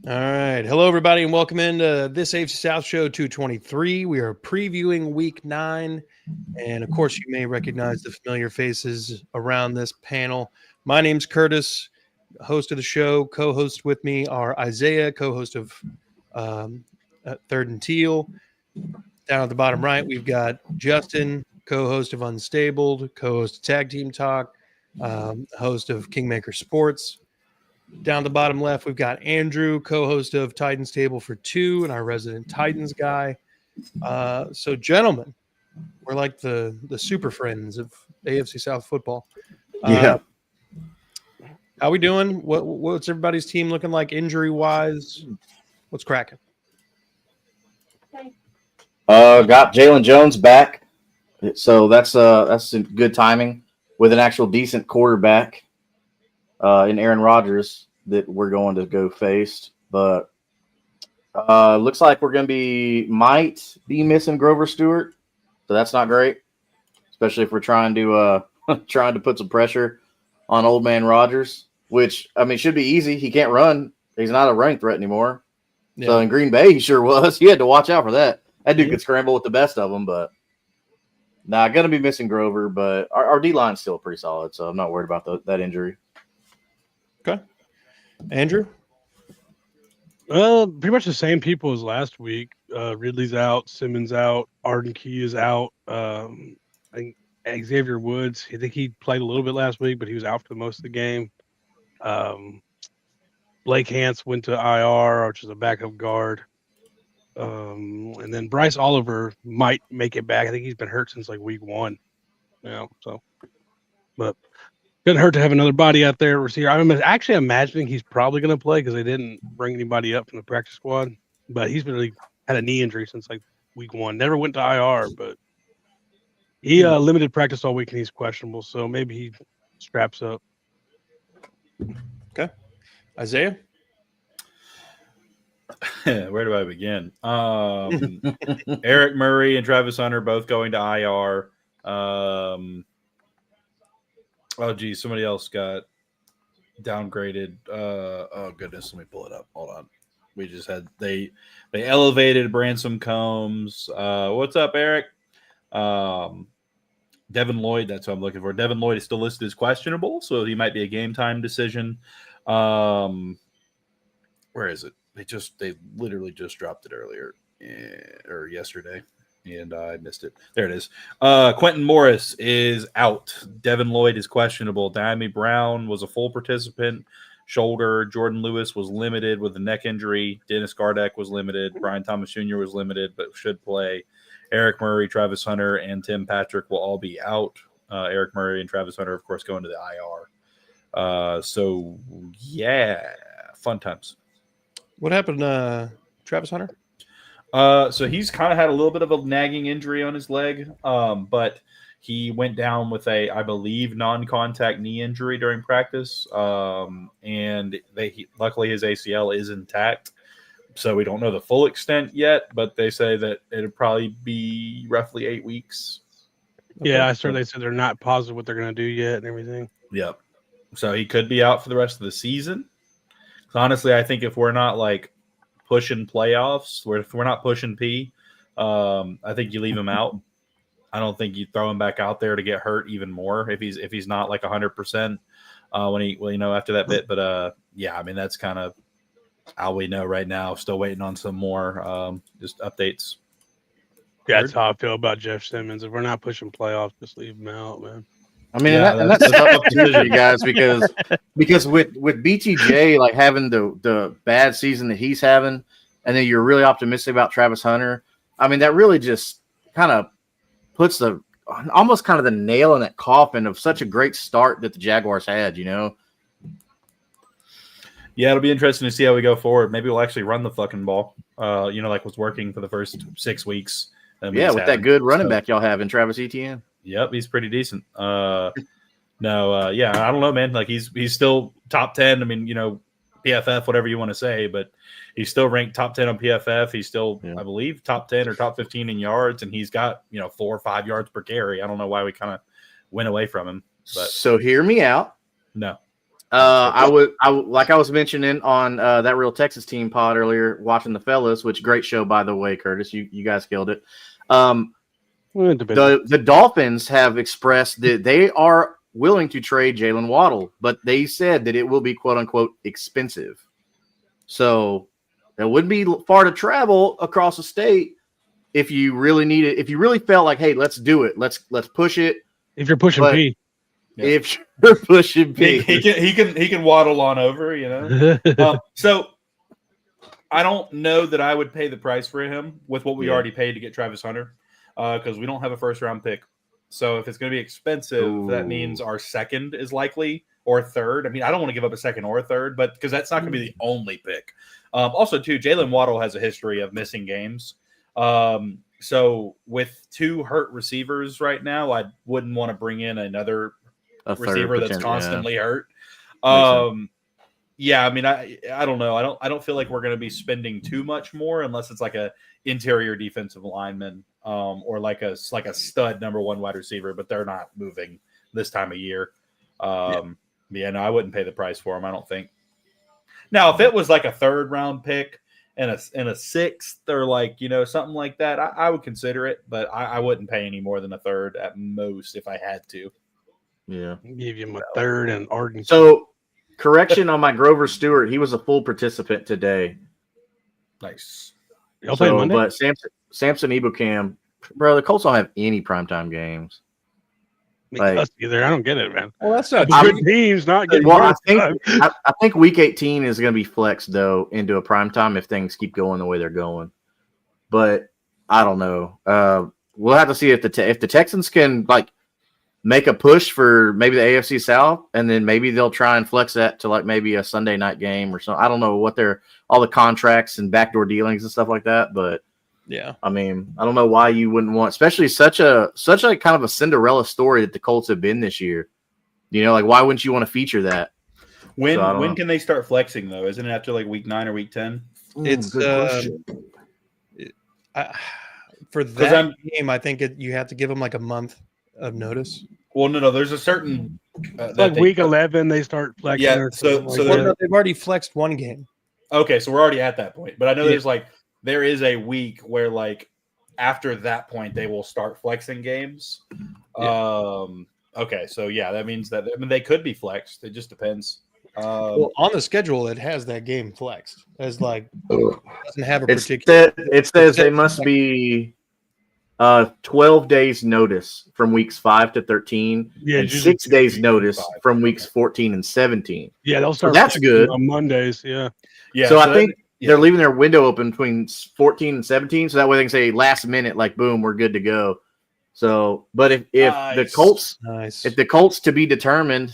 All right. Hello, everybody, and welcome into this AFC South Show 223. We are previewing Week 9. And, of course, you may recognize the familiar faces around this panel. My name's Curtis, host of the show. Co-host with me are Isaiah, co-host of Third and Teal. Down at the bottom right, we've got Justin, co-host of Unstabled, co-host of Tag Team Talk, host of Kingmaker Sports. Down the bottom left, we've got Andrew, co-host of Titans Table for Two, and our resident Titans guy. So, gentlemen, we're like the super friends of AFC South football. Yeah. How we doing? What's everybody's team looking like injury-wise? What's cracking? Got Jalen Jones back, so that's good timing with an actual decent quarterback in Aaron Rodgers that we're going to go face. But looks like we're going to might be missing Grover Stewart, so that's not great, especially if we're trying to put some pressure on old man Rodgers, which I mean should be easy. He can't run; he's not a running threat anymore. Yeah. So in Green Bay, he sure was. He had to watch out for that. That dude could scramble with the best of them, but going to be missing Grover. But our D-line's still pretty solid, so I'm not worried about that injury. Okay. Andrew? Well, pretty much the same people as last week. Ridley's out, Simmons out, Arden Key is out. I think Xavier Woods, I think he played a little bit last week, but he was out for most of the game. Blake Hance went to IR, which is a backup guard. And then Bryce Oliver might make it back. I think he's been hurt since like week 1. Yeah, so but couldn't hurt to have another body out there receiver. I'm actually imagining he's probably going to play because they didn't bring anybody up from the practice squad. But he's really had a knee injury since like week 1. Never went to IR, but he limited practice all week and he's questionable. So maybe he straps up. Okay, Isaiah. Where do I begin? Eric Murray and Travis Hunter both going to IR. Somebody else got downgraded. Oh goodness, let me pull it up. Hold on. We just had they elevated Bransom Combs. What's up, Eric? Devin Lloyd, that's what I'm looking for. Devin Lloyd is still listed as questionable, so he might be a game time decision. Where is it? They literally just dropped it earlier or yesterday, and I missed it. There it is. Quentin Morris is out. Devin Lloyd is questionable. Diami Brown was a full participant, shoulder. Jordan Lewis was limited with a neck injury. Dennis Gardeck was limited. Brian Thomas Jr. was limited, but should play. Eric Murray, Travis Hunter, and Tim Patrick will all be out. Eric Murray and Travis Hunter, of course, going to the IR. So, yeah, fun times. What happened to Travis Hunter? So he's kind of had a little bit of a nagging injury on his leg, but he went down with I believe, non-contact knee injury during practice, and luckily his ACL is intact. So we don't know the full extent yet, but they say that it'll probably be roughly 8 weeks. Yeah, I saw they said they're not positive what they're going to do yet and everything. Yep. So he could be out for the rest of the season. Honestly, I think if we're not like pushing playoffs, if we're not pushing P, I think you leave him out. I don't think you throw him back out there to get hurt even more if he's not like 100% after that bit. But yeah, I mean that's kind of all we know right now. Still waiting on some more just updates. Yeah, that's how I feel about Jeff Simmons. If we're not pushing playoffs, just leave him out, man. I mean, that's a tough decision, you guys, because with BTJ like having the bad season that he's having, and then you're really optimistic about Travis Hunter. I mean, that really just kind of puts almost kind of the nail in that coffin of such a great start that the Jaguars had. Yeah, it'll be interesting to see how we go forward. Maybe we'll actually run the fucking ball. Like was working for the first 6 weeks. With that good running back y'all have in Travis Etienne. Yep, he's pretty decent. I don't know, man. Like he's still top 10. I mean, PFF, whatever you want to say, but he's still ranked top 10 on PFF. He's still, I believe, top 10 or top 15 in yards, and he's got 4 or 5 yards per carry. I don't know why we kind of went away from him. But so hear me out. No, I would like I was mentioning on that Real Texas Team pod earlier, watching the fellas, which great show by the way, Curtis. You guys killed it. The Dolphins have expressed that they are willing to trade Jalen Waddle, but they said that it will be quote unquote expensive. So it wouldn't be far to travel across the state if you really need it. If you really felt like, hey, let's do it. Let's push it. If you're pushing P. Yeah. If you're pushing P. He can waddle on over, you know. So I don't know that I would pay the price for him with what we already paid to get Travis Hunter, because we don't have a first round pick. So if it's going to be expensive, that means our second is likely, or third. I mean, I don't want to give up a second or a third, but because that's not going to be the only pick. Also, too, Jalen Waddle has a history of missing games. So with 2 hurt receivers right now, I wouldn't want to bring in another receiver that's constantly hurt. Yeah, I mean, I don't know. I don't feel like we're going to be spending too much more unless it's like a interior defensive lineman, or like a stud number 1 wide receiver, but they're not moving this time of year. Yeah, no, I wouldn't pay the price for him, I don't think. Now, if it was like a 3rd round pick and a 6th or like, you know, something like that, I would consider it, but I wouldn't pay any more than a 3rd at most if I had to. Yeah. Give him a 3rd and Arkansas. So, correction on my Grover Stewart. He was a full participant today. Nice. Y'all play Monday? But Samson Ebukam, bro, the Colts don't have any primetime games. Like, either. I don't get it, man. Well, that's not good teams not getting. Well, I think week 18 is going to be flexed though into a primetime if things keep going the way they're going. But I don't know. We'll have to see if the Texans can like make a push for maybe the AFC South, and then maybe they'll try and flex that to like maybe a Sunday night game or something. I don't know what all the contracts and backdoor dealings and stuff like that, but yeah, I mean, I don't know why you wouldn't want, especially such a kind of a Cinderella story that the Colts have been this year. You know, like why wouldn't you want to feature that? When can they start flexing though? Isn't it after like week 9 or week 10? It's for that game. I think you have to give them like a month of notice. Well, no. There's a certain like week 11 they start flexing. Yeah, they've already flexed one game. Okay, so we're already at that point. But I know there is a week where like after that point they will start flexing games. Yeah. Okay, so yeah, that means that they could be flexed. It just depends. Well, on the schedule, it has that game flexed as like doesn't have a particular. It says they must be 12 days notice from weeks 5 to 13, and 6 days notice from weeks 14 and 17. Yeah, they'll start. So that's good on Mondays. Yeah. So I think they're leaving their window open between 14 and 17, so that way they can say last minute, like boom, we're good to go. So, but if the Colts to be determined,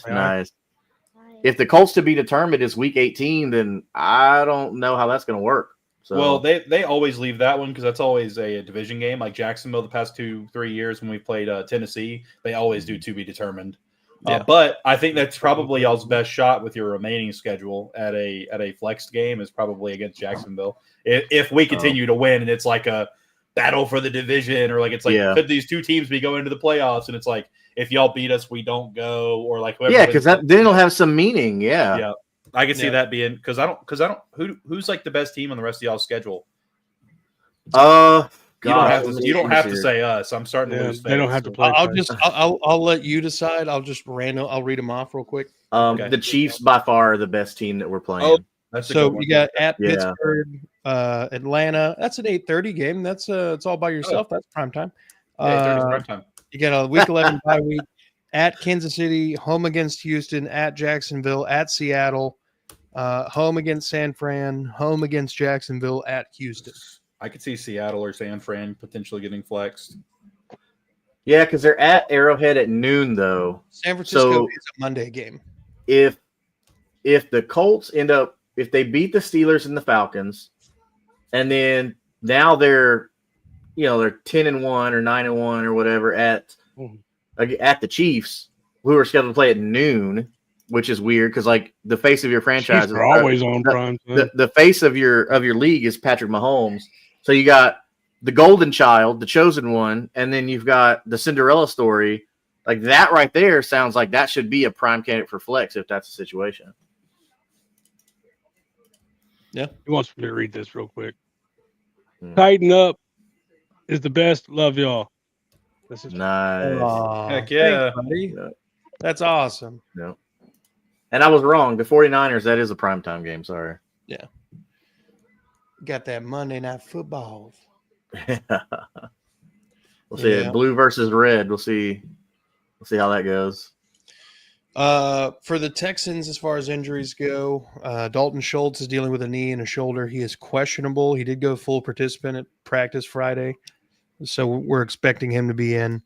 if the Colts to be determined is week 18, then I don't know how that's going to work. So, well, they always leave that one because that's always a division game. Like Jacksonville, the past 2-3 years when we played Tennessee, they always do to be determined. Yeah. But I think that's probably y'all's best shot with your remaining schedule at a flexed game is probably against Jacksonville. If we continue to win and it's like a battle for the division, or like it's like could these 2 teams be going to the playoffs, and it's like if y'all beat us, we don't go, or like whoever. Yeah, because then it'll have some meaning. Yeah. Yeah. I can see that being because I don't who's like the best team on the rest of y'all's schedule. You don't have to say us. I'm starting to lose. They don't have to play. I'll let you decide. I'll read them off real quick. The Chiefs by far are the best team that we're playing. Oh, so you got at Pittsburgh, Atlanta. That's an 8:30 game. That's it's all by yourself. That's prime time. Prime time. You got a week 11 bye week at Kansas City, home against Houston, at Jacksonville, at Seattle, home against San Fran, home against Jacksonville, at Houston. I could see Seattle or San Fran potentially getting flexed. Yeah, because they're at Arrowhead at noon, though. San Francisco is a Monday game. If the Colts if they beat the Steelers and the Falcons, and then now they're 10-1 or 9-1 or whatever at the Chiefs, who are scheduled to play at noon, which is weird because like the face of your franchise is always on prime. The face of your league is Patrick Mahomes. So you got the golden child, the chosen one, and then you've got the Cinderella story Like that right there sounds like that should be a prime candidate for flex if that's the situation. He wants me to read this real quick. Hmm. Tighten up is the best. Love y'all. This is Nice. Aw, Heck yeah. thanks, buddy. Yeah. That's awesome. Yeah. And I was wrong. The 49ers, that is a primetime game. Sorry. Got that Monday Night Football. We'll see it. Blue versus red. We'll see how that goes. For the Texans, as far as injuries go, Dalton Schultz is dealing with a knee and a shoulder. He is questionable. He did go full participant at practice Friday, so we're expecting him to be in.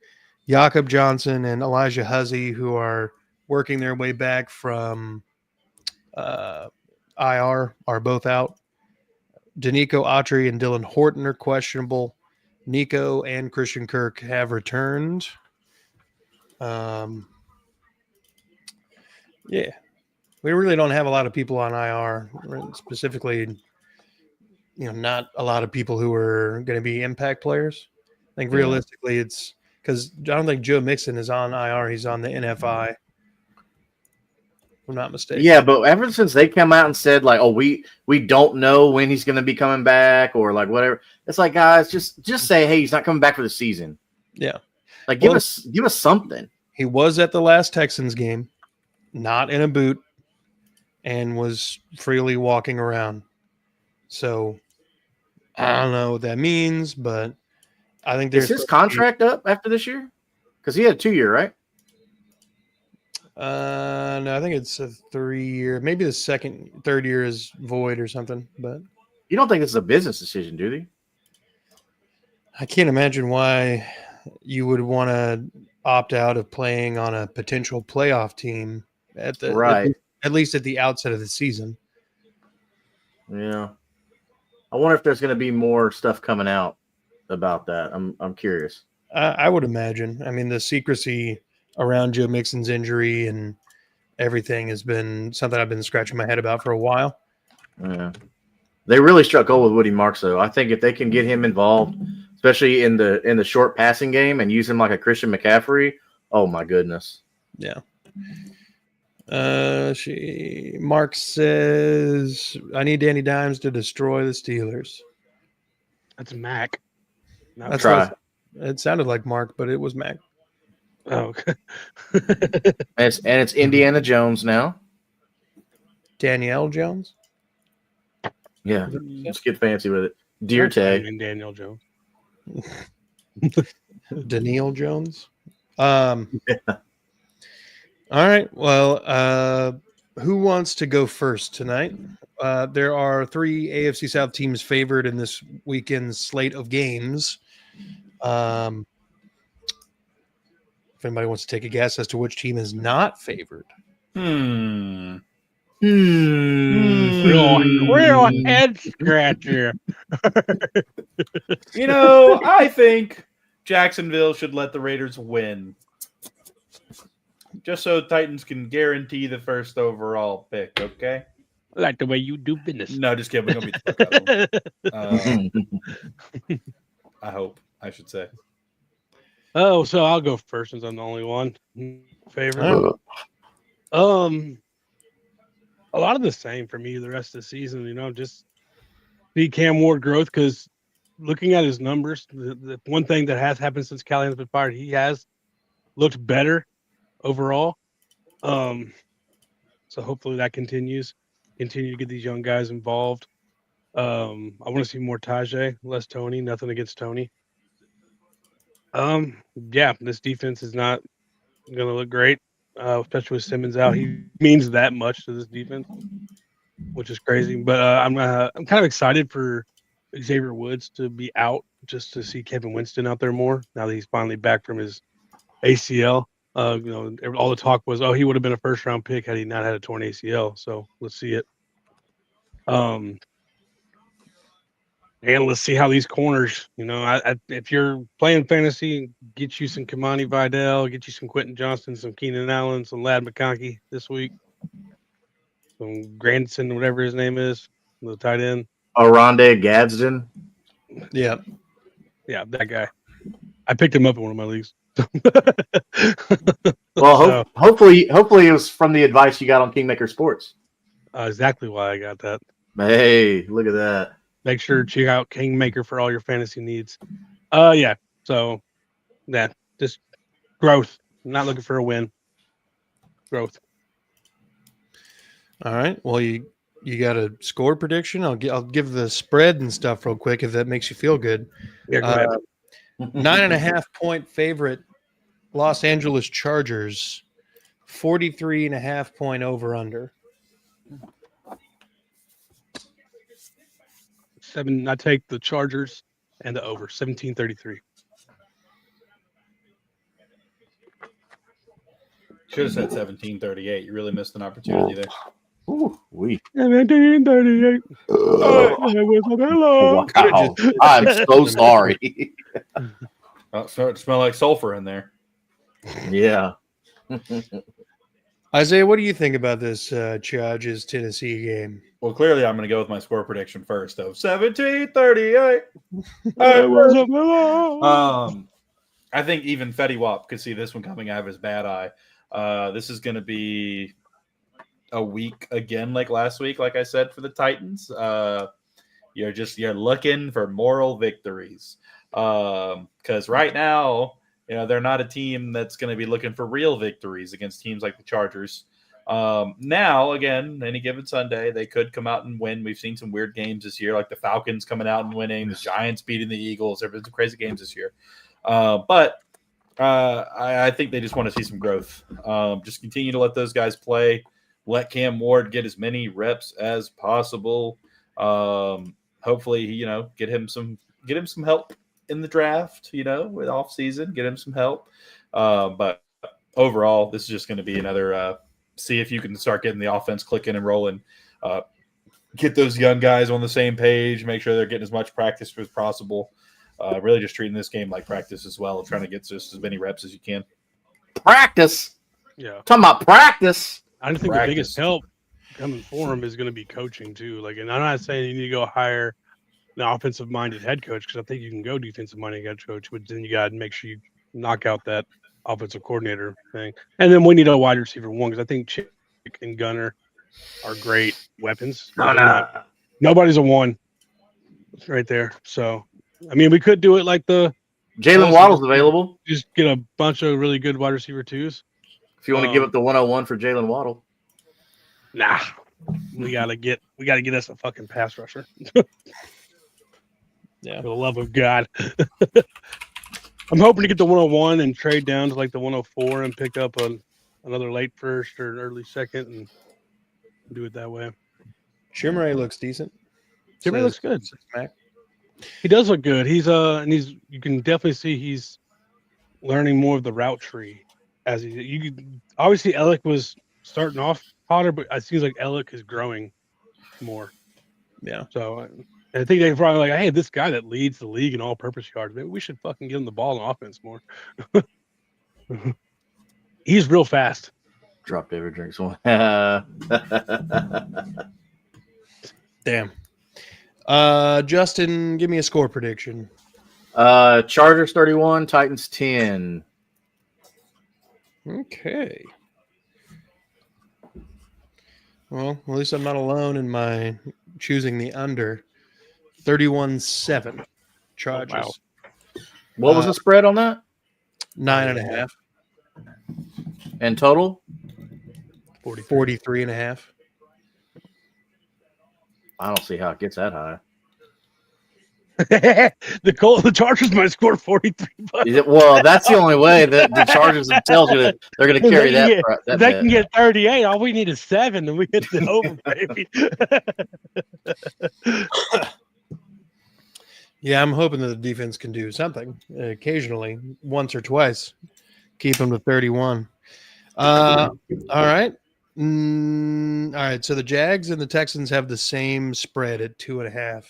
Jakob Johnson and Elijah Huzzy, who are working their way back from IR, are both out. Danico Autry and Dylan Horton are questionable. Nico and Christian Kirk have returned. Yeah, we really don't have a lot of people on IR, specifically, not a lot of people who are going to be impact players. I think realistically it's because I don't think Joe Mixon is on IR. He's on the NFI. If I'm not mistaken. Yeah, but ever since they come out and said like, "Oh, we don't know when he's going to be coming back," or like whatever, it's like, guys, just say, "Hey, he's not coming back for the season." Yeah, like give us something. He was at the last Texans game, not in a boot, and was freely walking around. So I don't know what that means, but I think Is his contract up after this year? Because he had a 2-year, right? No, I think it's a 3-year. Maybe the third year is void or something. But you don't think this is a business decision, do you? I can't imagine why you would want to opt out of playing on a potential playoff team at least at the outset of the season. Yeah, I wonder if there's going to be more stuff coming out about that. I'm curious. I would imagine. I mean, the secrecy around Joe Mixon's injury and everything has been something I've been scratching my head about for a while. Yeah. They really struck gold with Woody Marks, though. I think if they can get him involved, especially in the short passing game, and use him like a Christian McCaffrey, oh my goodness. Yeah. Mark says, I need Danny Dimes to destroy the Steelers. That's Mac. That's try. It sounded like Mark, but it was Mac. Oh, okay. and it's Indiana Jones now. Danielle Jones? Yeah, let's get fancy with it. Dear Tay. And Daniel Jones. Danielle Jones? Yeah. All right. Well, who wants to go first tonight? There are 3 AFC South teams favored in this weekend's slate of games. If anybody wants to take a guess as to which team is not favored. Real head scratcher. I think Jacksonville should let the Raiders win. Just so Titans can guarantee the first overall pick, okay? I like the way you do business. No, just kidding. We're going to beat the fuck out of them. I hope, I should say. Oh, so I'll go first since I'm the only one favorite. A lot of the same for me the rest of the season, just see Cam Ward growth because looking at his numbers, the one thing that has happened since Callahan's been fired, he has looked better overall. So hopefully that continue to get these young guys involved. I want to see more Tajay, less Tony. Nothing against Tony. Yeah, this defense is not going to look great, especially with Simmons out. He means that much to this defense, which is crazy. But I'm kind of excited for Xavier Woods to be out just to see Kevin Winston out there more now that he's finally back from his ACL. All the talk was, he would have been a first-round pick had he not had a torn ACL. So let's see it. And let's see how these corners, if you're playing fantasy, get you some Kamani Vidal, get you some Quentin Johnston, some Keenan Allen, some Ladd McConkey this week. Some Grandson, whatever his name is, the tight end. Aronde Gadsden. Yeah. Yeah, that guy. I picked him up in one of my leagues. Well, So, hopefully it was from the advice you got on Kingmaker Sports. exactly why I got that. Hey, look at that. Make sure to check out Kingmaker for all your fantasy needs. Yeah. So, yeah, just growth. Not looking for a win. Growth. All right. Well, you got a score prediction? I'll give the spread and stuff real quick if that makes you feel good. Yeah, go ahead. 9.5 point favorite, Los Angeles Chargers. 43.5 point over under. 7. I take the Chargers and the over 17-33. Should have said 1738. You really missed an opportunity there. Ooh, we. 17-38. Wow. I'm so sorry. Oh, it's starting to smell like sulfur in there. Yeah. Isaiah, what do you think about this Chargers Tennessee game? Well, clearly I'm going to go with my score prediction first, though. 1738. I think even Fetty Wap could see this one coming out of his bad eye. This is going to be a week again, like last week, like I said, for the Titans. You're looking for moral victories. Because right now, they're not a team that's going to be looking for real victories against teams like the Chargers. Now, again, any given Sunday, they could come out and win. We've seen some weird games this year, like the Falcons coming out and winning, the Giants beating the Eagles. There have been some crazy games this year. But I think they just want to see some growth. Just continue to let those guys play. Let Cam Ward get as many reps as possible. Hopefully, get him some help in the draft, with off season, get him some help. But overall, this is just going to be another see if you can start getting the offense clicking and rolling. Get those young guys on the same page, make sure they're getting as much practice as possible. Really just treating this game like practice as well, trying to get just as many reps as you can. Practice. Yeah. Talking about practice. I think the biggest help coming for him is going to be coaching too. And I'm not saying you need to go hire an offensive-minded head coach, because I think you can go defensive-minded head coach, but then you got to make sure you knock out that offensive coordinator thing. And then we need a wide receiver one, because I think Chick and Gunner are great weapons. Nobody's a one right there. So, we could do it like the Jalen Waddle's available. Just get a bunch of really good wide receiver twos. If you want to give up the 101 for Jalen Waddle. Nah. We gotta get us a fucking pass rusher. Yeah. For the love of God. I'm hoping to get the 101 and trade down to like the 104 and pick up another late first or an early second and do it that way. Chimere looks decent. Chimere looks good. He does look good. He's you can definitely see he's learning more of the route tree as obviously Alec was starting off hotter, but it seems like Alec is growing more. Yeah. So I think they're probably like, hey, this guy that leads the league in all-purpose yards, maybe we should fucking give him the ball in offense more. He's real fast. Drop David drinks one. Damn. Justin, give me a score prediction. Chargers 31, Titans 10. Okay. Well, at least I'm not alone in my choosing the under. 31-7 Chargers. Wow. What was the spread on that? 9.5. And total? 43.5. I don't see how it gets that high. The Chargers might score 43. Well, that's the only way that the Chargers tells you that they're going to carry that. If they can get 38, all we need is 7, and we get the over, baby. Yeah, I'm hoping that the defense can do something occasionally, once or twice. Keep them to 31. All right. All right. So the Jags and the Texans have the same spread at 2.5.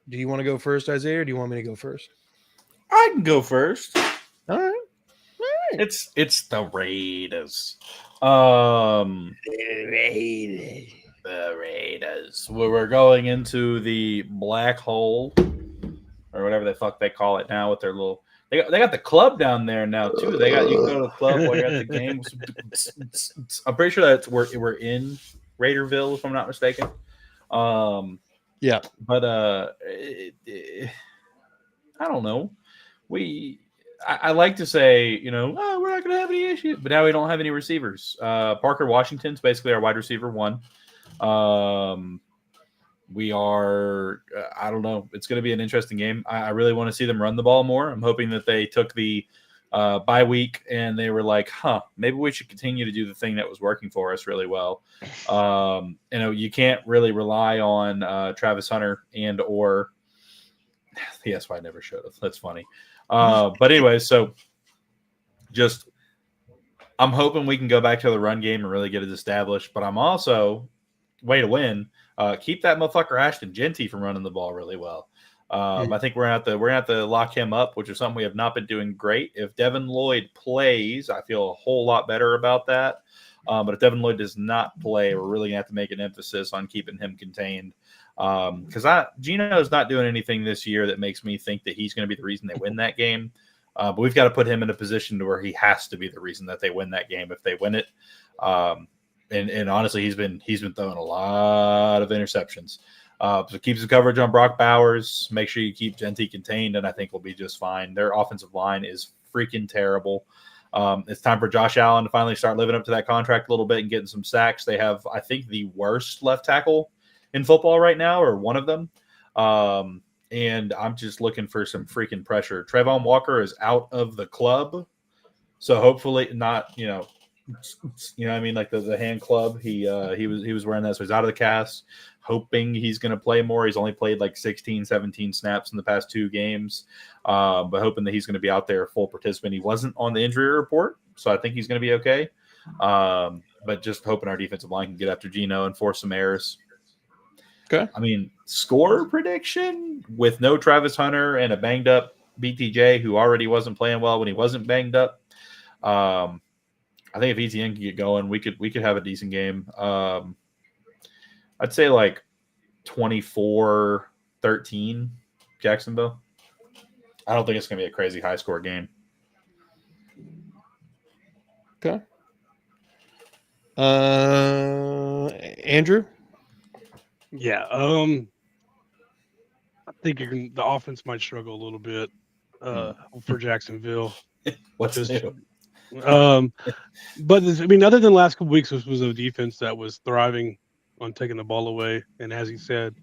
Do you want to go first, Isaiah, or do you want me to go first? I can go first. All right. It's the Raiders. The Raiders. We're going into the black hole, or whatever the fuck they call it now, with their little They got the club down there now too. You can go to the club while you're at the game. I'm pretty sure that we're in Raiderville, if I'm not mistaken. Yeah, but I don't know. I like to say, we're not going to have any issues, but now we don't have any receivers. Parker Washington's basically our wide receiver one. We are, I don't know. It's going to be an interesting game. I really want to see them run the ball more. I'm hoping that they took the bye week and they were like, maybe we should continue to do the thing that was working for us really well. You can't really rely on Travis Hunter and or that's why I never showed up. That's funny. But anyway, so just I'm hoping we can go back to the run game and really get it established. But I'm also way to win. Keep that motherfucker Ashton Genty from running the ball really well. I think we're gonna have to lock him up, which is something we have not been doing great. If Devin Lloyd plays, I feel a whole lot better about that. But if Devin Lloyd does not play, we're really gonna have to make an emphasis on keeping him contained. Because Gino is not doing anything this year that makes me think that he's going to be the reason they win that game. But we've got to put him in a position to where he has to be the reason that they win that game if they win it. And honestly, he's been throwing a lot of interceptions. So keep some coverage on Brock Bowers. Make sure you keep Genty contained, and I think we'll be just fine. Their offensive line is freaking terrible. It's time for Josh Allen to finally start living up to that contract a little bit and getting some sacks. They have, I think, the worst left tackle in football right now, or one of them. And I'm just looking for some freaking pressure. Trayvon Walker is out of the club. So hopefully not, what I mean? Like the hand club. He was wearing that. So he's out of the cast, hoping he's going to play more. He's only played like 16, 17 snaps in the past 2 games. But hoping that he's going to be out there full participant. He wasn't on the injury report, so I think he's going to be okay. But just hoping our defensive line can get after Gino and force some errors. Okay. I mean, score prediction with no Travis Hunter and a banged up BTJ who already wasn't playing well when he wasn't banged up. I think if ETN can get going, we could have a decent game. I'd say like 24-13 Jacksonville. I don't think it's going to be a crazy high score game. Okay. Andrew? Yeah. I think the offense might struggle a little bit for Jacksonville. What's new? But other than the last couple weeks, this was a defense that was thriving on taking the ball away. And as he said,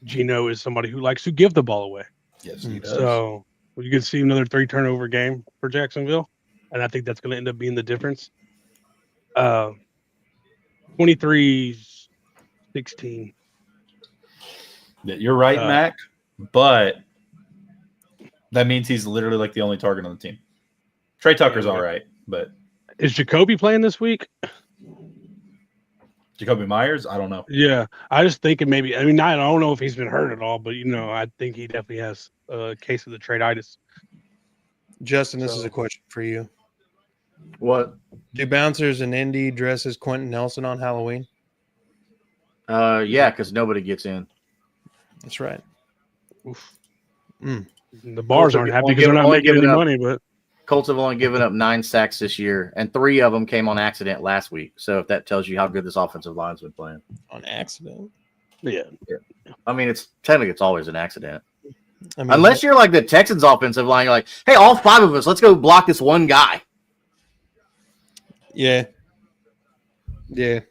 Gino is somebody who likes to give the ball away. Yes, he does. So you can see another 3 turnover game for Jacksonville. And I think that's going to end up being the difference. 23-16. You're right, Mac, but that means he's literally like the only target on the team. Trey Tucker's all right, but is Jacoby playing this week? Jacoby Myers? I don't know. Yeah, I just thinking maybe. I don't know if he's been hurt at all, but I think he definitely has a case of the tracheitis. Justin, this is a question for you. What? Do bouncers in Indy dress as Quentin Nelson on Halloween? Yeah, because nobody gets in. That's right. Oof. The bars aren't happy because they're not making any money. But Colts have only given up 9 sacks this year, and 3 of them came on accident last week. So if that tells you how good this offensive line's been playing. On accident? Yeah. I mean, it's always an accident. Unless you're like the Texans offensive line, you're like, hey, all 5 of us, let's go block this one guy. Yeah. It's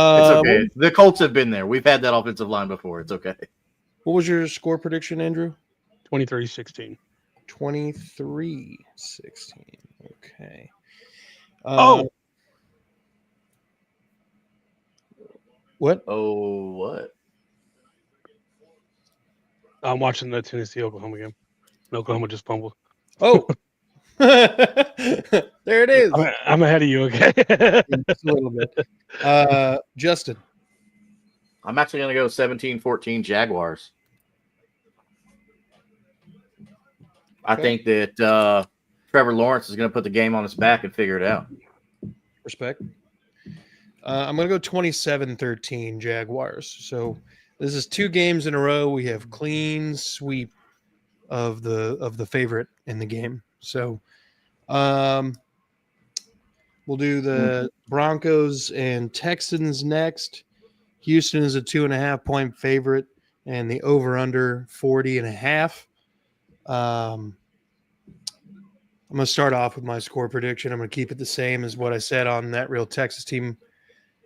okay. The Colts have been there. We've had that offensive line before. It's okay. What was your score prediction, Andrew? 23-16. 23-16. Okay. What? Oh, what? I'm watching the Tennessee-Oklahoma game. Oklahoma just fumbled. Oh. There it is. I'm ahead of you, okay? Just a little bit. Justin. I'm actually going to go 17-14 Jaguars. I think that Trevor Lawrence is going to put the game on his back and figure it out. Respect. I'm going to go 27-13 Jaguars. So This is 2 games in a row. We have clean sweep of the favorite in the game. So we'll do the Broncos and Texans next. Houston is a 2.5-point favorite, and the over/under 40.5. I'm going to start off with my score prediction. I'm going to keep it the same as what I said on that real Texas team.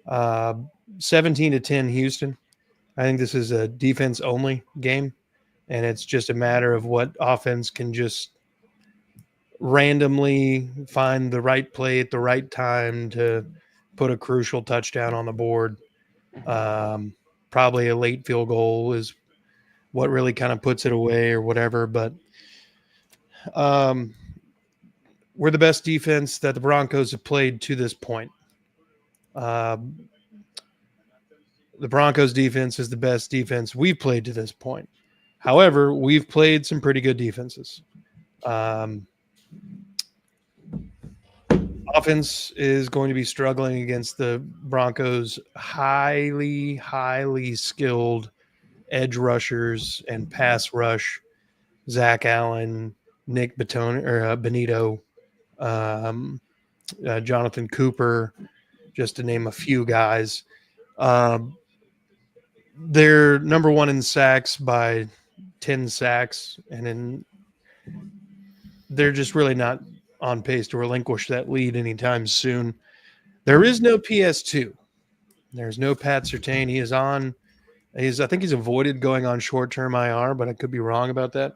17-10 Houston. I think this is a defense-only game, and it's just a matter of what offense can just randomly find the right play at the right time to put a crucial touchdown on the board. Probably a late field goal is what really kind of puts it away or whatever, but we're the best defense that the Broncos have played to this point. The Broncos defense is the best defense we've played to this point. However, we've played some pretty good defenses. Offense is going to be struggling against the Broncos' highly, highly skilled edge rushers and pass rush. Zach Allen, Nick Benito, Jonathan Cooper, just to name a few guys. They're number 1 in sacks by 10 sacks, and they're just really not on pace to relinquish that lead anytime soon. There is no PS2. There's no Pat Surtain. He is on. I think he's avoided going on short-term IR, but I could be wrong about that.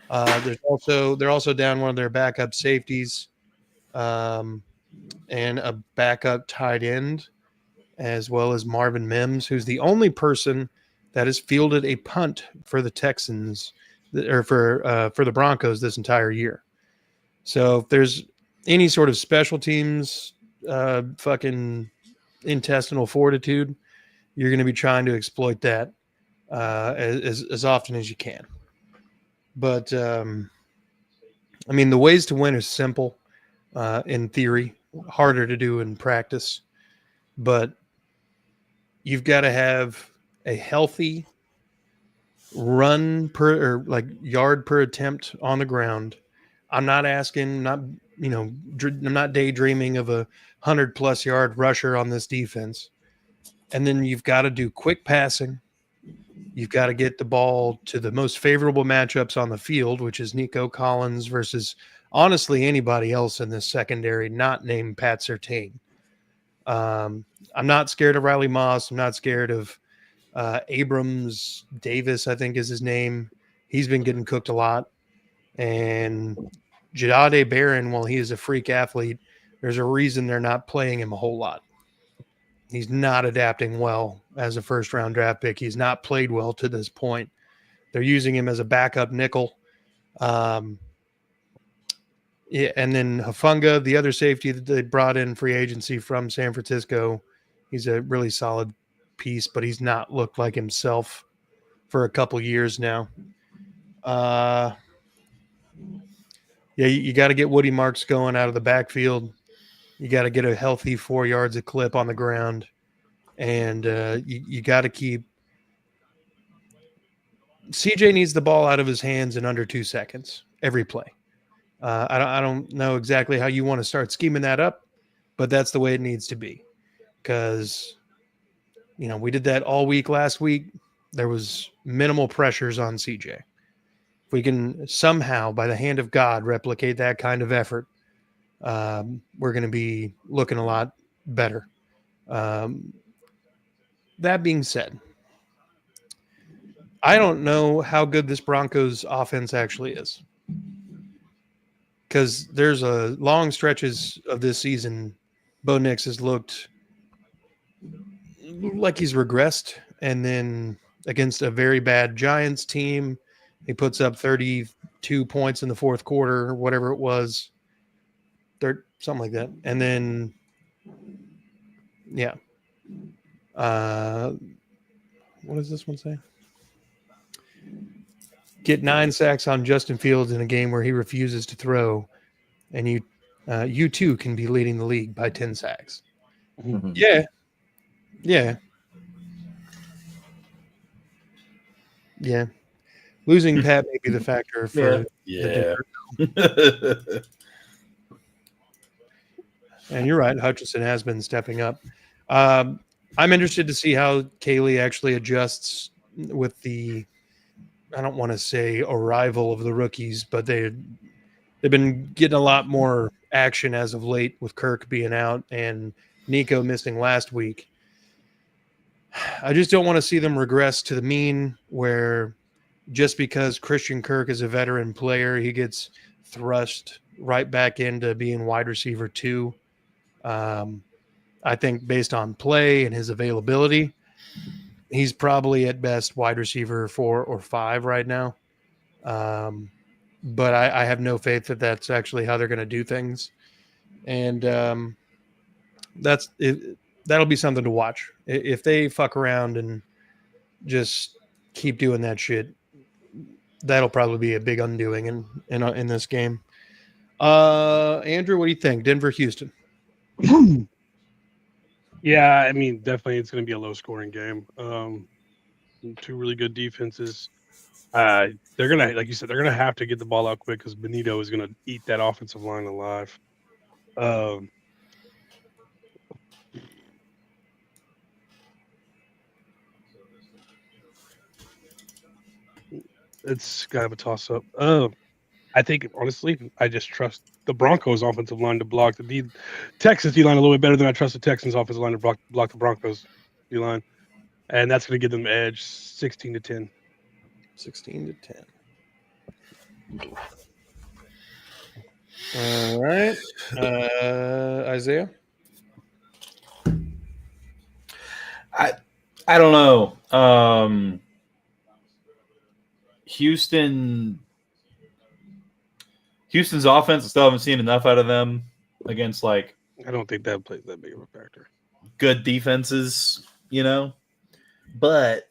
They're also down one of their backup safeties, and a backup tight end, as well as Marvin Mims, who's the only person that has fielded a punt for the Texans or for the Broncos this entire year. So if there's any sort of special teams, fucking intestinal fortitude, you're going to be trying to exploit that as often as you can. But the ways to win are simple in theory, harder to do in practice. But you've got to have a healthy run per yard per attempt on the ground. I'm not daydreaming of a 100+ yard rusher on this defense. And then you've got to do quick passing. You've got to get the ball to the most favorable matchups on the field, which is Nico Collins versus honestly anybody else in this secondary, not named Pat Surtain. I'm not scared of Riley Moss. I'm not scared of Abrams Davis, I think is his name. He's been getting cooked a lot. And Jadade Barron, while he is a freak athlete, there's a reason they're not playing him a whole lot. He's not adapting well as a first-round draft pick. He's not played well to this point. They're using him as a backup nickel. And then Hufanga, the other safety that they brought in free agency from San Francisco, he's a really solid piece, but he's not looked like himself for a couple years now. You got to get Woody Marks going out of the backfield. You got to get a healthy 4 yards a clip on the ground, and you got to keep. CJ needs the ball out of his hands in under 2 seconds every play. I don't know exactly how you want to start scheming that up, but that's the way it needs to be. Because, we did that all week last week. There was minimal pressures on CJ. If we can somehow, by the hand of God, replicate that kind of effort, we're going to be looking a lot better. That being said, I don't know how good this Broncos offense actually is. Because there's a long stretches of this season, Bo Nix has looked like he's regressed. And then against a very bad Giants team, he puts up 32 points in the fourth quarter, or whatever it was. Something like that. And then, what does this one say? Get 9 sacks on Justin Fields in a game where he refuses to throw, and you too can be leading the league by 10 sacks. Mm-hmm. Yeah. Yeah. Losing Pat may be the factor for Yeah. and you're right. Hutchinson has been stepping up. I'm interested to see how Kaylee actually adjusts with the, I don't want to say arrival of the rookies, but they've been getting a lot more action as of late with Kirk being out and Nico missing last week. I just don't want to see them regress to the mean where just because Christian Kirk is a veteran player, he gets thrust right back into being wide receiver 2. I think based on play and his availability, he's probably at best wide receiver 4 or 5 right now. But I have no faith that that's actually how they're going to do things. And that's it. That'll be something to watch. If they fuck around and just keep doing that shit, that'll probably be a big undoing in this game. Andrew, what do you think? Denver, Houston. Yeah, I mean, definitely it's going to be a low scoring game. Two really good defenses. They're gonna, like you said, they're gonna have to get the ball out quick because Benito is gonna eat that offensive line alive. It's kind of a toss up. I think honestly, I just trust the Broncos offensive line to block the Texas D line a little bit better than I trust the Texans offensive line to block the Broncos D line, and that's going to give them edge 16-10. 16-10. All right, Isaiah. I don't know. Houston's offense, I still haven't seen enough out of them against like I don't think that plays that big of a factor. Good defenses, but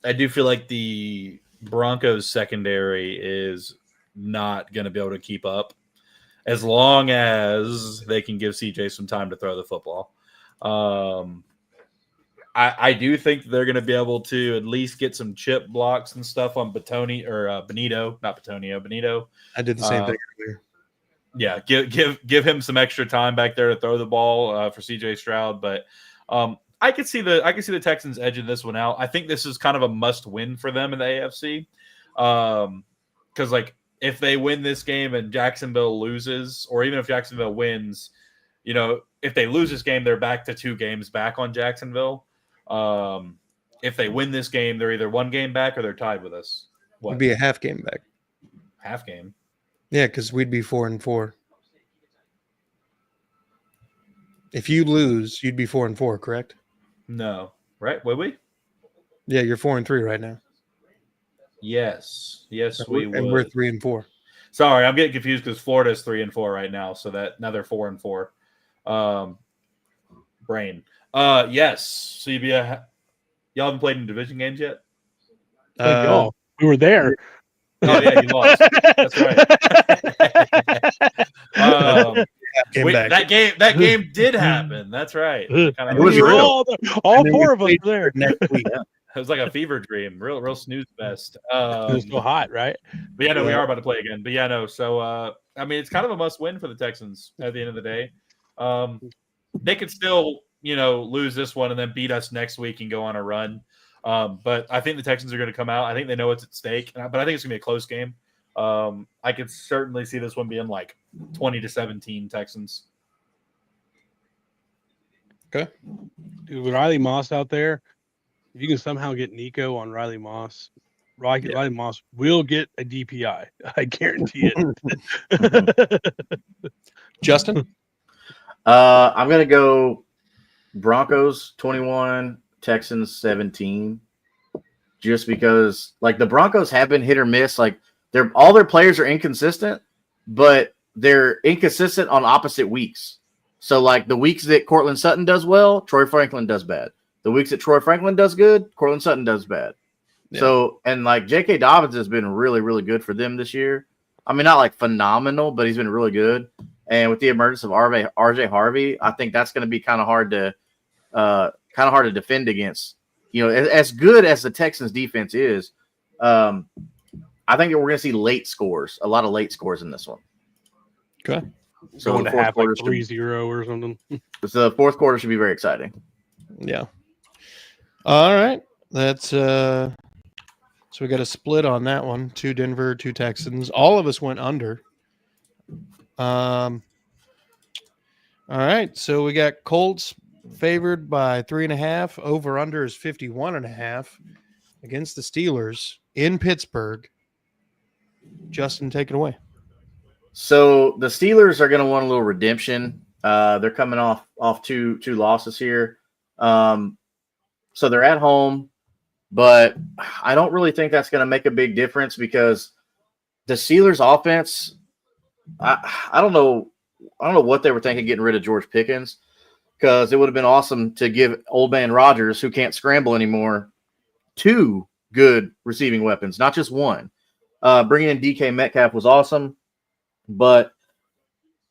I do feel like the Broncos secondary is not going to be able to keep up as long as they can give CJ some time to throw the football. I do think they're going to be able to at least get some chip blocks and stuff on Benito, not Batonio, Benito. I did the same thing earlier. Yeah, give him some extra time back there to throw the ball for CJ Stroud, but I could see the Texans edging this one out. I think this is kind of a must win for them in the AFC, because like if they win this game and Jacksonville loses, or even if Jacksonville wins, if they lose this game, they're back to 2 games back on Jacksonville. If they win this game, they're either 1 game back or they're tied with us. What? It'd be a half game back. Half game. Yeah, because we'd be 4-4. If you lose, you'd be 4-4, correct? No, right? Would we? Yeah, you're 4-3 right now. Yes, we would. And we're 3-4. Sorry, I'm getting confused because Florida's 3-4 right now, so that now they're 4-4. Brain. Yes. So y'all haven't played in division games yet? Y'all, we were there. Oh yeah, you lost. That's right. That game did happen. That's right. It was real. All 4 of us were there. Next week. It was like a fever dream. Real snooze fest. It was so hot, right? But yeah, no, we are about to play again. But yeah, no. So I mean, it's kind of a must win for the Texans at the end of the day. They could still, lose this one and then beat us next week and go on a run. But I think the Texans are going to come out. I think they know what's at stake, but I think it's going to be a close game. I could certainly see this one being like 20-17 Texans. Okay. Dude, with Riley Moss out there, if you can somehow get Nico on Riley Moss will get a DPI. I guarantee it. Justin? I'm going to go Broncos 21, Texans 17. Just because, like, the Broncos have been hit or miss. Like, all their players are inconsistent, but they're inconsistent on opposite weeks. So, like, the weeks that Cortland Sutton does well, Troy Franklin does bad. The weeks that Troy Franklin does good, Cortland Sutton does bad. Yeah. So, and, like, J.K. Dobbins has been really, really good for them this year. I mean, not, like, phenomenal, but he's been really good. And with the emergence of RJ Harvey, I think that's going to be kind of hard to defend against. As good as the Texans defense is, I think we're going to see late scores, a lot of late scores in this one. Okay. So Going the to fourth half quarter like 3-0 or something. So the fourth quarter should be very exciting. Yeah. All right. That's so we got a split on that one. 2 Denver, 2 Texans. All of us went under. All right. So we got Colts favored by 3.5. Over under is 51.5 against the Steelers in Pittsburgh. Justin, take it away. So the Steelers are going to want a little redemption. They're coming off two losses here. So they're at home, but I don't really think that's going to make a big difference because the Steelers offense, I don't know what they were thinking getting rid of George Pickens, because it would have been awesome to give old man Rodgers, who can't scramble anymore, 2 good receiving weapons, not just one. Bringing in DK Metcalf was awesome, but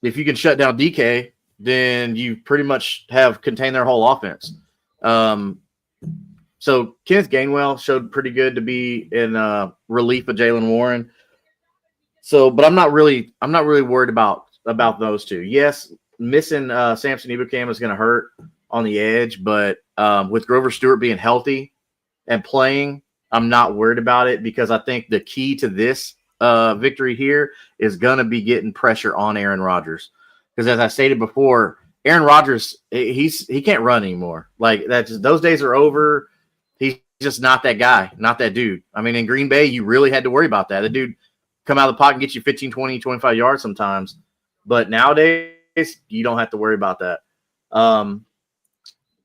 if you can shut down DK, then you pretty much have contained their whole offense. So Kenneth Gainwell showed pretty good to be in relief of Jalen Warren. So, but I'm not really worried about those two. Yes, missing Samson Ebukam is going to hurt on the edge, but with Grover Stewart being healthy and playing, I'm not worried about it, because I think the key to this victory here is going to be getting pressure on Aaron Rodgers. Because as I stated before, Aaron Rodgers, he can't run anymore. Like, those days are over. He's just not that guy, not that dude. I mean, in Green Bay, you really had to worry about that. The dude come out of the pocket and get you 15, 20, 25 yards sometimes. But nowadays, you don't have to worry about that.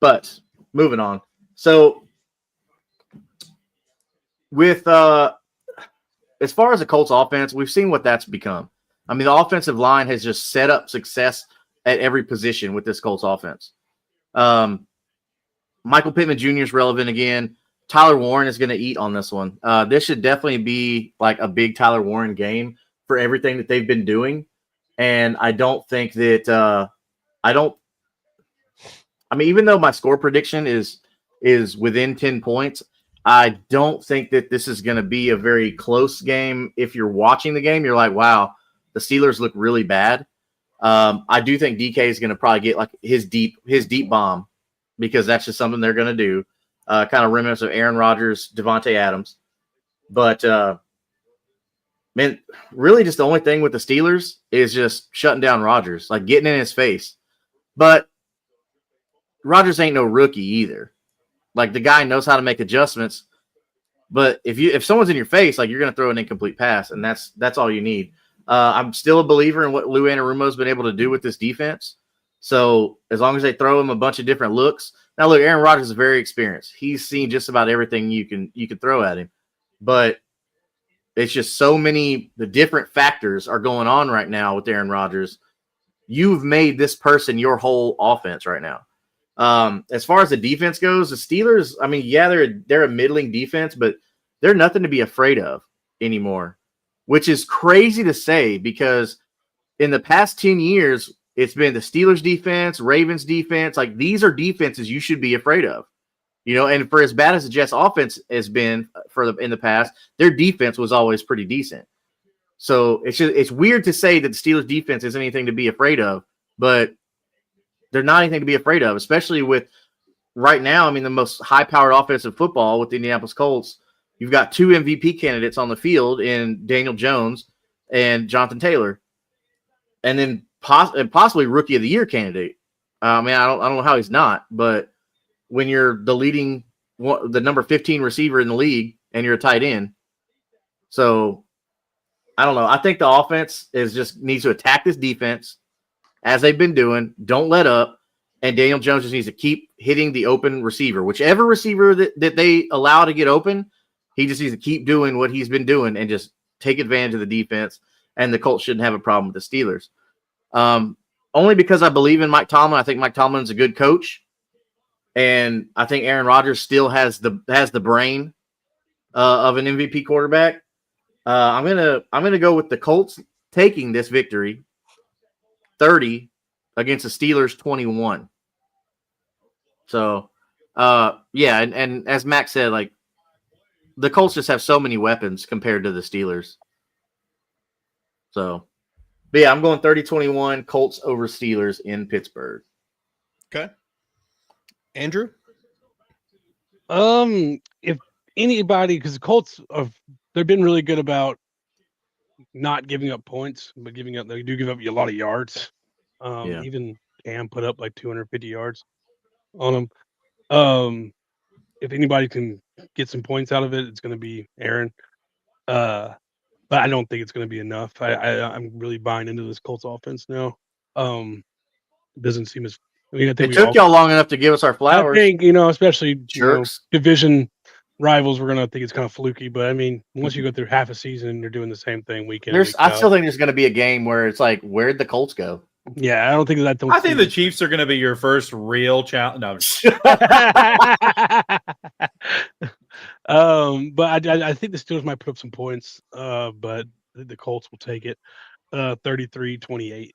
But moving on. So with as far as the Colts offense, we've seen what that's become. I mean, the offensive line has just set up success at every position with this Colts offense. Michael Pittman Jr. is relevant again. Tyler Warren is going to eat on this one. This should definitely be like a big Tyler Warren game for everything that they've been doing. And I don't think that even though my score prediction is within 10 points, I don't think that this is going to be a very close game. If you're watching the game, you're like, wow, the Steelers look really bad. I do think DK is going to probably get like his deep bomb, because that's just something they're going to do. Kind of reminiscent of Aaron Rodgers, Devontae Adams. But, man, really just the only thing with the Steelers is just shutting down Rodgers, like getting in his face. But Rodgers ain't no rookie either. Like, the guy knows how to make adjustments. But if someone's in your face, like, you're going to throw an incomplete pass, and that's all you need. I'm still a believer in what Lou Anarumo's been able to do with this defense. So as long as they throw him a bunch of different looks. Now, look, Aaron Rodgers is very experienced. He's seen just about everything you can throw at him. But it's just so many, the different factors are going on right now with Aaron Rodgers. You've made this person your whole offense right now. As far as the defense goes, the Steelers, I mean, yeah, they're a middling defense, but they're nothing to be afraid of anymore, which is crazy to say, because in the past 10 years, it's been the Steelers defense, Ravens defense. Like, these are defenses you should be afraid of, and for as bad as the Jets offense has been in the past, their defense was always pretty decent. So it's weird to say that the Steelers defense is anything to be afraid of, but they're not anything to be afraid of, especially with right now. I mean, the most high-powered offensive football with the Indianapolis Colts. You've got 2 MVP candidates on the field in Daniel Jones and Jonathan Taylor, and then possibly Rookie of the Year candidate. I don't know how he's not, but when you're the number 15 receiver in the league and you're a tight end, so I don't know. I think the offense needs to attack this defense as they've been doing. Don't let up. And Daniel Jones just needs to keep hitting the open receiver. Whichever receiver that they allow to get open, he just needs to keep doing what he's been doing and just take advantage of the defense. And the Colts shouldn't have a problem with the Steelers. Only because I believe in Mike Tomlin. I think Mike Tomlin's a good coach. And I think Aaron Rodgers still has the brain of an MVP quarterback. I'm gonna go with the Colts taking this victory, 30 against the Steelers 21. So, yeah, and as Max said, like, the Colts just have so many weapons compared to the Steelers. So, but yeah, I'm going 30-21 Colts over Steelers in Pittsburgh. Okay. Andrew? If anybody, because the Colts they've been really good about not giving up points, but they do give up a lot of yards. Yeah. Even Cam put up like 250 yards on them. If anybody can get some points out of it, it's going to be Aaron. But I don't think it's going to be enough. I'm really buying into this Colts offense now. It doesn't seem as. I mean, I think It took y'all long enough to give us our I flowers. think especially Jerks. division rivals, we're gonna think it's kind of fluky. But I mean, once you go through half a season, you're doing the same thing week in. Week I out. still think there's going to be a game where it's like, where'd the Colts go? Yeah, I don't think that. I think the Chiefs are going to be your first real challenge. No, but I think the Steelers might put up some points. But the Colts will take it. 33-28.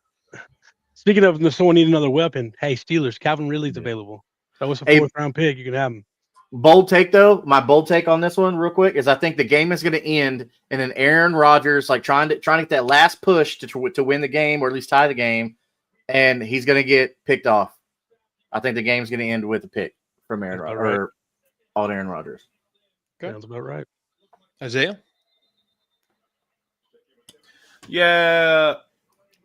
Speaking of, if someone need another weapon, hey Steelers, Calvin Ridley's available. That was a 4th round pick. You can have him. Bold take though. My bold take on this one, real quick, is I think the game is going to end in an Aaron Rodgers like trying to get that last push to win the game or at least tie the game, and he's going to get picked off. I think the game's going to end with a pick from Aaron Rodgers on Aaron Rodgers. Okay. Sounds about right. Isaiah? yeah,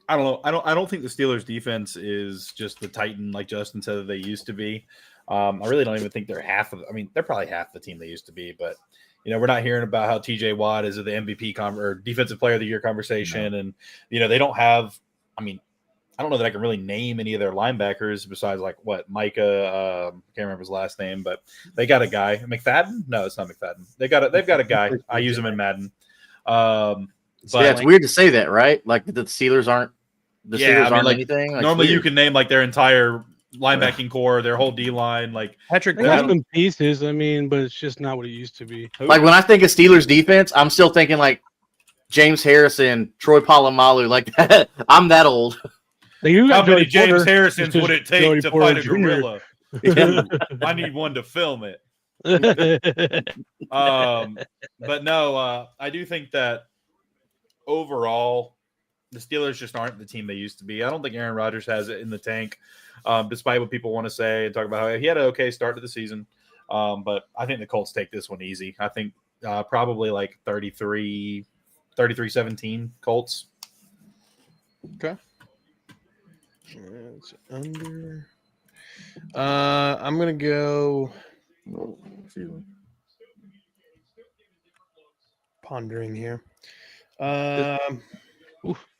I don't know. I don't think the Steelers defense is just the Titan like Justin said that they used to be. I really don't even think they're they're probably half the team they used to be, but we're not hearing about how TJ Watt is at the MVP or defensive player of the year conversation. No. And, they don't have, I don't know that I can really name any of their linebackers besides Micah, can't remember his last name, but they got a guy. McFadden? No, it's not McFadden. They've got a guy. I use him in Madden. But yeah, it's weird to say that, right? Like the Steelers aren't anything. Like, normally you can name like their entire linebacking core, their whole D line, like Patrick. There's some pieces, but it's just not what it used to be. Like when I think of Steelers defense, I'm still thinking like James Harrison, Troy Polamalu, like that. I'm that old. How many James Harrisons would it take to fight a gorilla? I need one to film it. But no, I do think that overall, the Steelers just aren't the team they used to be. I don't think Aaron Rodgers has it in the tank, despite what people want to say and talk about how he had an okay start to the season. But I think the Colts take this one easy. I think probably like 33-17 Colts. Okay. It's under. I'm going to go pondering here.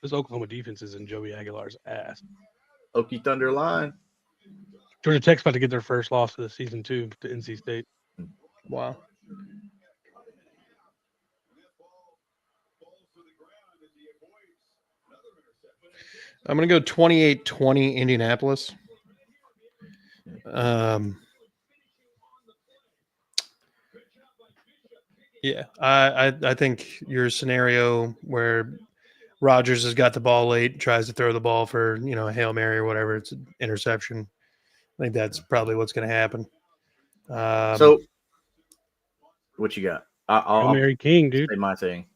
This Oklahoma defense is in Joey Aguilar's ass. Okie Thunder line. Georgia Tech's about to get their first loss of the season too to NC State. Wow. I'm going to go 28-20 Indianapolis. Yeah, I think your scenario where Rodgers has got the ball late, tries to throw the ball for, a Hail Mary or whatever, it's an interception. I think that's probably what's going to happen. So what you got? Hail Mary King, dude. Say my thing.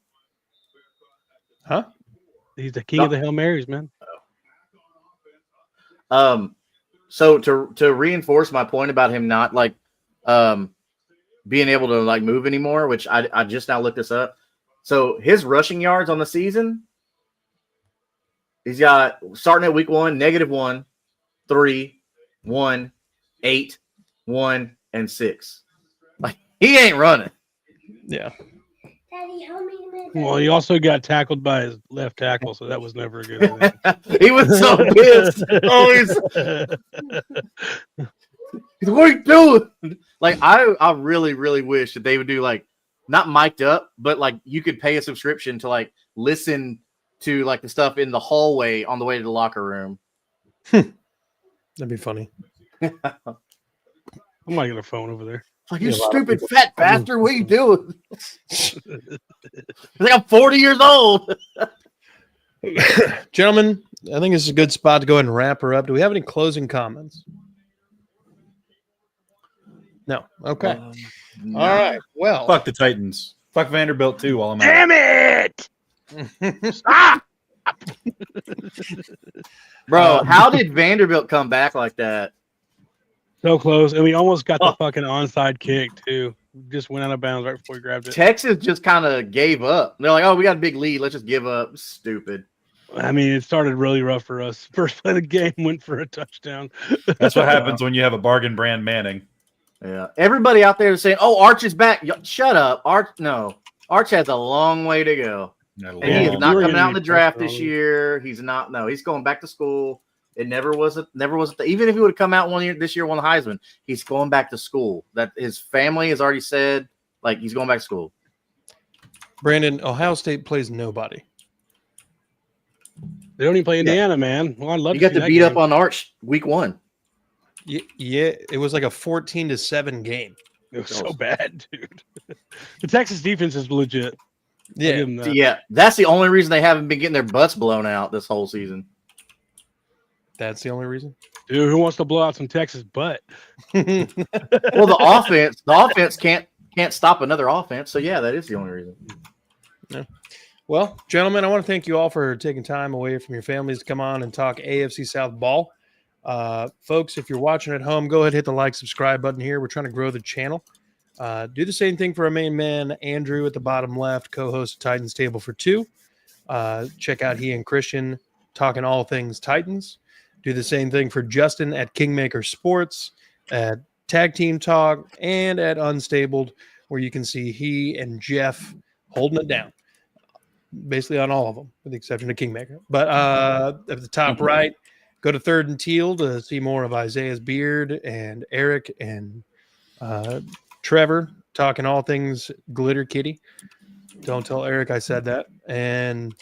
Huh? He's the king of the Hail Marys, man. So to reinforce my point about him not being able to move anymore, which I just now looked this up. So his rushing yards on the season, he's got starting at week 1, -1, 3, 1, 8, 1, and 6. Like he ain't running. Yeah. Daddy, help me. Well, he also got tackled by his left tackle, so that was never a good thing. He was so pissed. What are you doing? Like I really, really wish that they would do not mic'd up, but you could pay a subscription to listen to the stuff in the hallway on the way to the locker room. That'd be funny. I might get a phone over there. You stupid fat bastard, what are you doing? I'm 40 years old. Gentlemen, I think this is a good spot to go ahead and wrap her up. Do we have any closing comments? No. Okay. No. All right. Well, Fuck the Titans. Fuck Vanderbilt too. While I'm at Damn it! Stop! Bro, how did Vanderbilt come back like that? So close, and we almost got the Oh. fucking onside kick too. Just went out of bounds right before we grabbed it. Texas just kind of gave up. They're like, "Oh, we got a big lead. Let's just give up." Stupid. I mean, it started really rough for us. First play of the game went for a touchdown. That's what happens when you have a bargain brand Manning. Yeah. Everybody out there is saying, "Oh, Arch is back." Shut up, Arch. No, Arch has a long way to go, and he is Yeah, not you were coming gonna out in be the draft pressure this on him. year. He's not. No, he's going back to school. It never was. Even if he would have come out this year, won the Heisman, he's going back to school. That his family has already said, like he's going back to school. Brandon, Ohio State plays nobody. They don't even play Indiana, man. Well, I'd love You to got see to that beat game. up on Arch week 1. Yeah, it was like a 14-7 game. It was so bad, dude. The Texas defense is legit. I'll Yeah. give them that. Yeah, that's the only reason they haven't been getting their butts blown out this whole season. That's the only reason. Dude, who wants to blow out some Texas butt? Well, the offense can't stop another offense. So yeah, that is the only reason. Well, gentlemen, I want to thank you all for taking time away from your families to come on and talk AFC South ball. Folks, if you're watching at home, go ahead and hit the like, subscribe button here. We're trying to grow the channel. Do the same thing for our main man, Andrew, at the bottom left, co-host of Titans Table for Two. Check out he and Christian talking all things Titans. Do the same thing for Justin at Kingmaker Sports, at Tag Team Talk, and at Unstabled, where you can see he and Jeff holding it down. Basically on all of them, with the exception of Kingmaker. But at the top right, go to Third and Teal to see more of Isaiah's beard and Eric and Trevor talking all things Glitter Kitty. Don't tell Eric I said that. And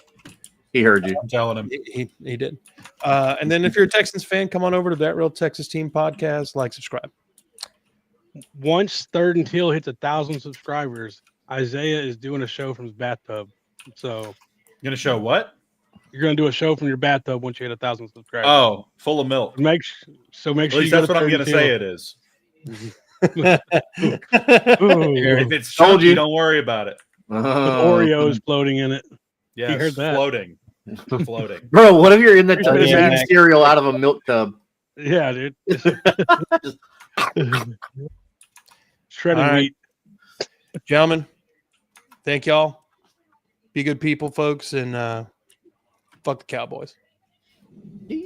He heard you. I'm telling him. he did. And then if you're a Texans fan, come on over to That Real Texas Team Podcast. Like, subscribe. Once Third and Teal hits 1,000 subscribers, Isaiah is doing a show from his bathtub. So Gonna show what? you're going to do a show from your bathtub once you hit 1,000 subscribers. Oh, full of milk. Make At sure least you go that's to what I'm Third gonna and say. Teal. It is. Ooh, If it's Told chunky, you. don't worry about it. with Oreos floating in it. Yes, heard that. floating, floating. Bro, what if you're in the Oh, yeah. eating cereal out of a milk tub? Yeah, dude. Shredded All right. wheat. Gentlemen, thank y'all. Be good people, folks, and fuck the Cowboys. Yeah.